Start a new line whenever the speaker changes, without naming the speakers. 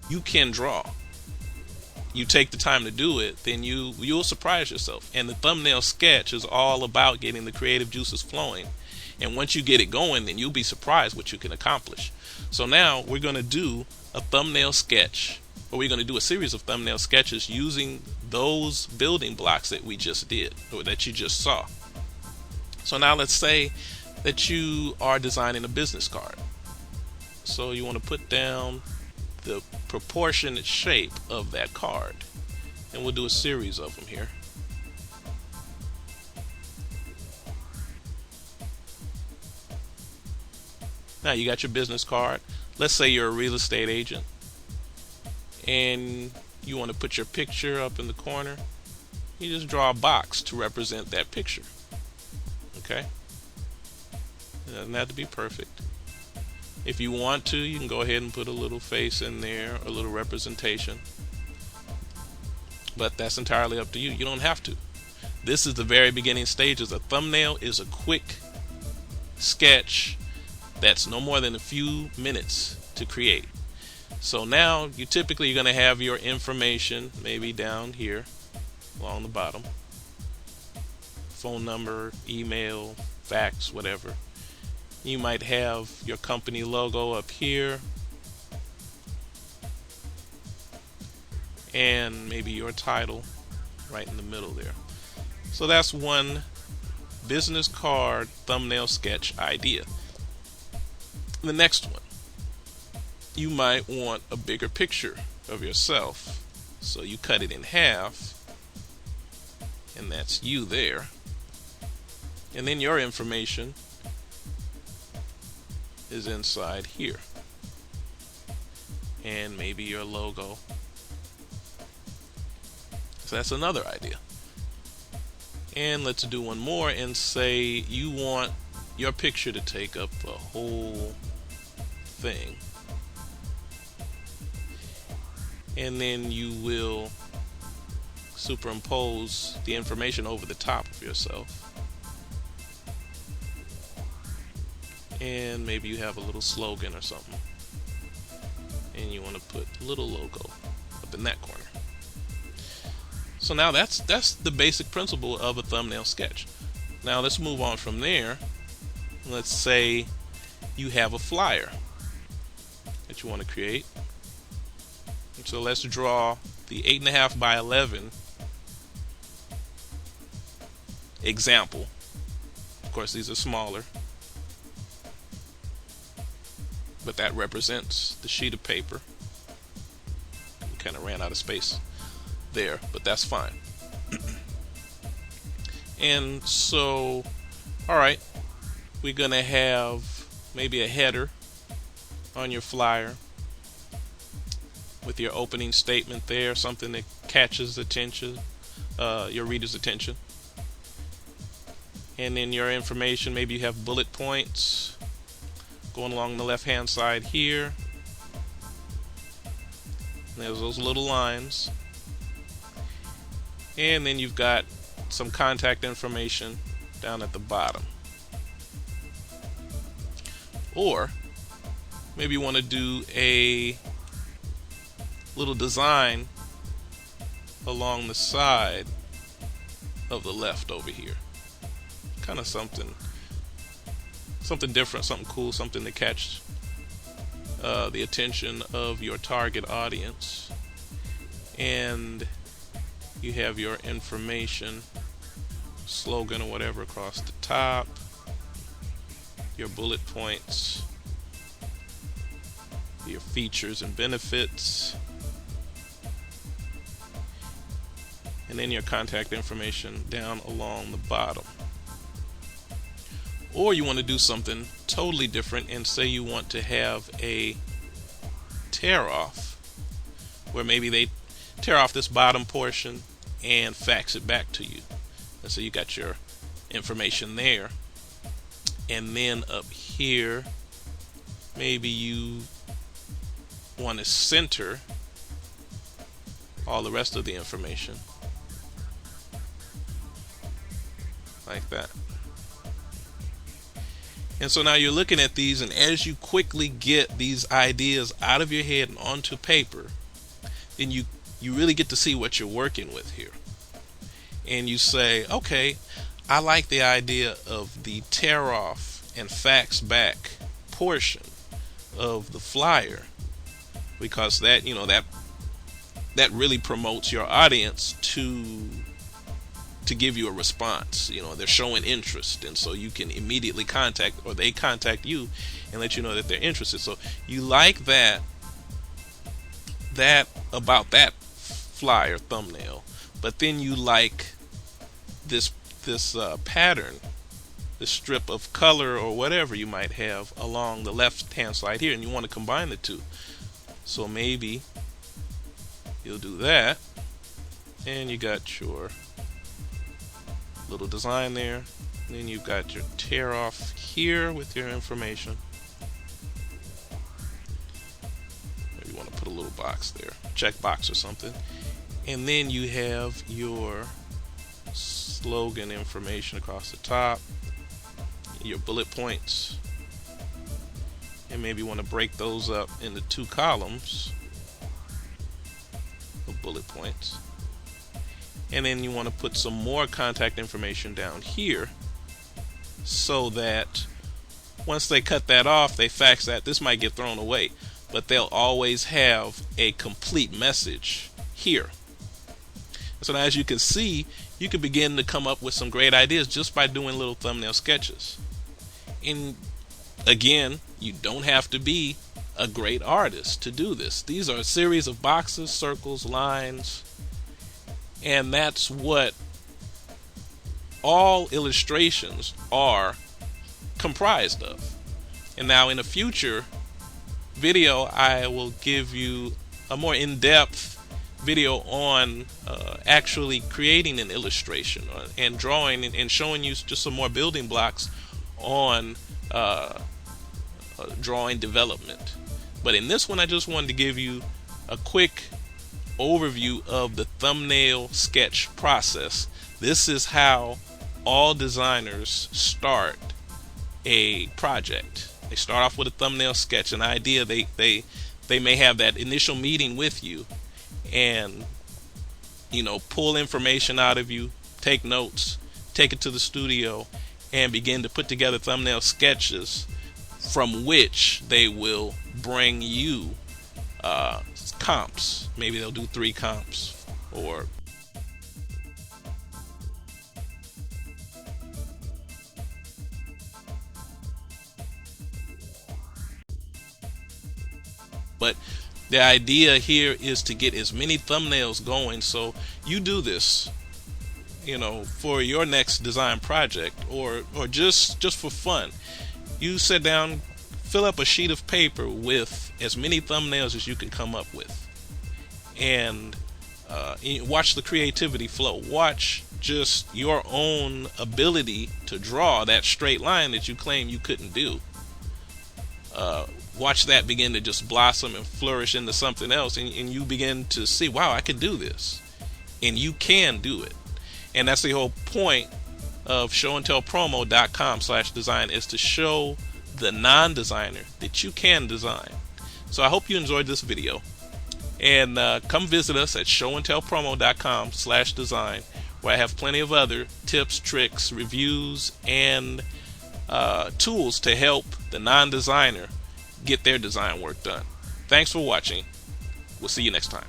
you can draw. You take the time to do it, then you'll surprise yourself. And the thumbnail sketch is all about getting the creative juices flowing. And once you get it going, then you'll be surprised what you can accomplish. So now we're going to do a thumbnail sketch, or we're going to do a series of thumbnail sketches using those building blocks that we just did, or that you just saw. So now let's say that you are designing a business card. So you want to put down the proportionate shape of that card, and we'll do a series of them here. Now you got your business card. Let's say you're a real estate agent and you want to put your picture up in the corner. You just draw a box to represent that picture. Okay? It doesn't have to be perfect. If you want to, you can go ahead and put a little face in there, a little representation. But that's entirely up to you. You don't have to. This is the very beginning stages. A thumbnail is a quick sketch that's no more than a few minutes to create. So now you're going to have your information maybe down here along the bottom. Phone number, email, fax, whatever. You might have your company logo up here, and maybe your title right in the middle there. So that's one business card thumbnail sketch idea. The next one, you might want a bigger picture of yourself, so you cut it in half, and that's you there. And then your information is inside here, and maybe your logo. So that's another idea. And let's do one more and say you want your picture to take up the whole thing, and then you will superimpose the information over the top of yourself. And maybe you have a little slogan or something, and you want to put a little logo up in that corner. So now that's the basic principle of a thumbnail sketch. Now let's move on from there. Let's say you have a flyer that you want to create. And so let's draw the 8.5 by 11 example. Of course, these are smaller, but that represents the sheet of paper. We kind of ran out of space there, but that's fine. And so, all right, we're going to have maybe a header on your flyer with your opening statement there, something that catches attention, your reader's attention. And then your information, maybe you have bullet points going along the left hand side here. And there's those little lines. And then you've got some contact information down at the bottom. Or maybe you want to do a little design along the side of the left over here. Kind of something different, something cool, something to catch the attention of your target audience. And you have your information, slogan or whatever across the top, your bullet points, your features and benefits, and then your contact information down along the bottom. Or you want to do something totally different and say you want to have a tear off, where maybe they tear off this bottom portion and fax it back to you. And so you got your information there. And then up here, maybe you want to center all the rest of the information like that. And so now you're looking at these, and as you quickly get these ideas out of your head and onto paper, then you really get to see what you're working with here. And you say, okay, I like the idea of the tear off and fax back portion of the flyer, because that, that really promotes your audience to give you a response. They're showing interest, and so you can immediately contact, or they contact you and let you know that they're interested. So you like that about that flyer thumbnail, but then you like this pattern, this strip of color or whatever you might have along the left hand side here, and you want to combine the two. So maybe you'll do that, and you got your little design there, and then you've got your tear off here with your information. Maybe you want to put a little box there, check box or something, and then you have your slogan information across the top, your bullet points, and maybe you want to break those up into 2 columns of bullet points. And then you want to put some more contact information down here, so that once they cut that off, they fax that, this might get thrown away, but they'll always have a complete message here. So now, as you can see, you can begin to come up with some great ideas just by doing little thumbnail sketches. And again, you don't have to be a great artist to do this. These are a series of boxes, circles, lines, and that's what all illustrations are comprised of. And now in a future video, I will give you a more in-depth video on actually creating an illustration and drawing and showing you just some more building blocks on drawing development. But in this one, I just wanted to give you a quick overview of the thumbnail sketch process. This is how all designers start a project. They start off with a thumbnail sketch, an idea. They may have that initial meeting with you, and pull information out of you, take notes, take it to the studio, and begin to put together thumbnail sketches from which they will bring you comps. Maybe they'll do 3 comps, or but the idea here is to get as many thumbnails going. So you do this, for your next design project, or just for fun. You sit down, fill up a sheet of paper with as many thumbnails as you can come up with, and watch the creativity flow. Watch just your own ability to draw that straight line that you claim you couldn't do. Watch that begin to just blossom and flourish into something else, and you begin to see, wow, I can do this, and you can do it. And that's the whole point of showandtellpromo.com/design, is to show the non-designer that you can design. So I hope you enjoyed this video, and come visit us at showandtellpromo.com/design, where I have plenty of other tips, tricks, reviews, and tools to help the non-designer get their design work done. Thanks for watching. We'll see you next time.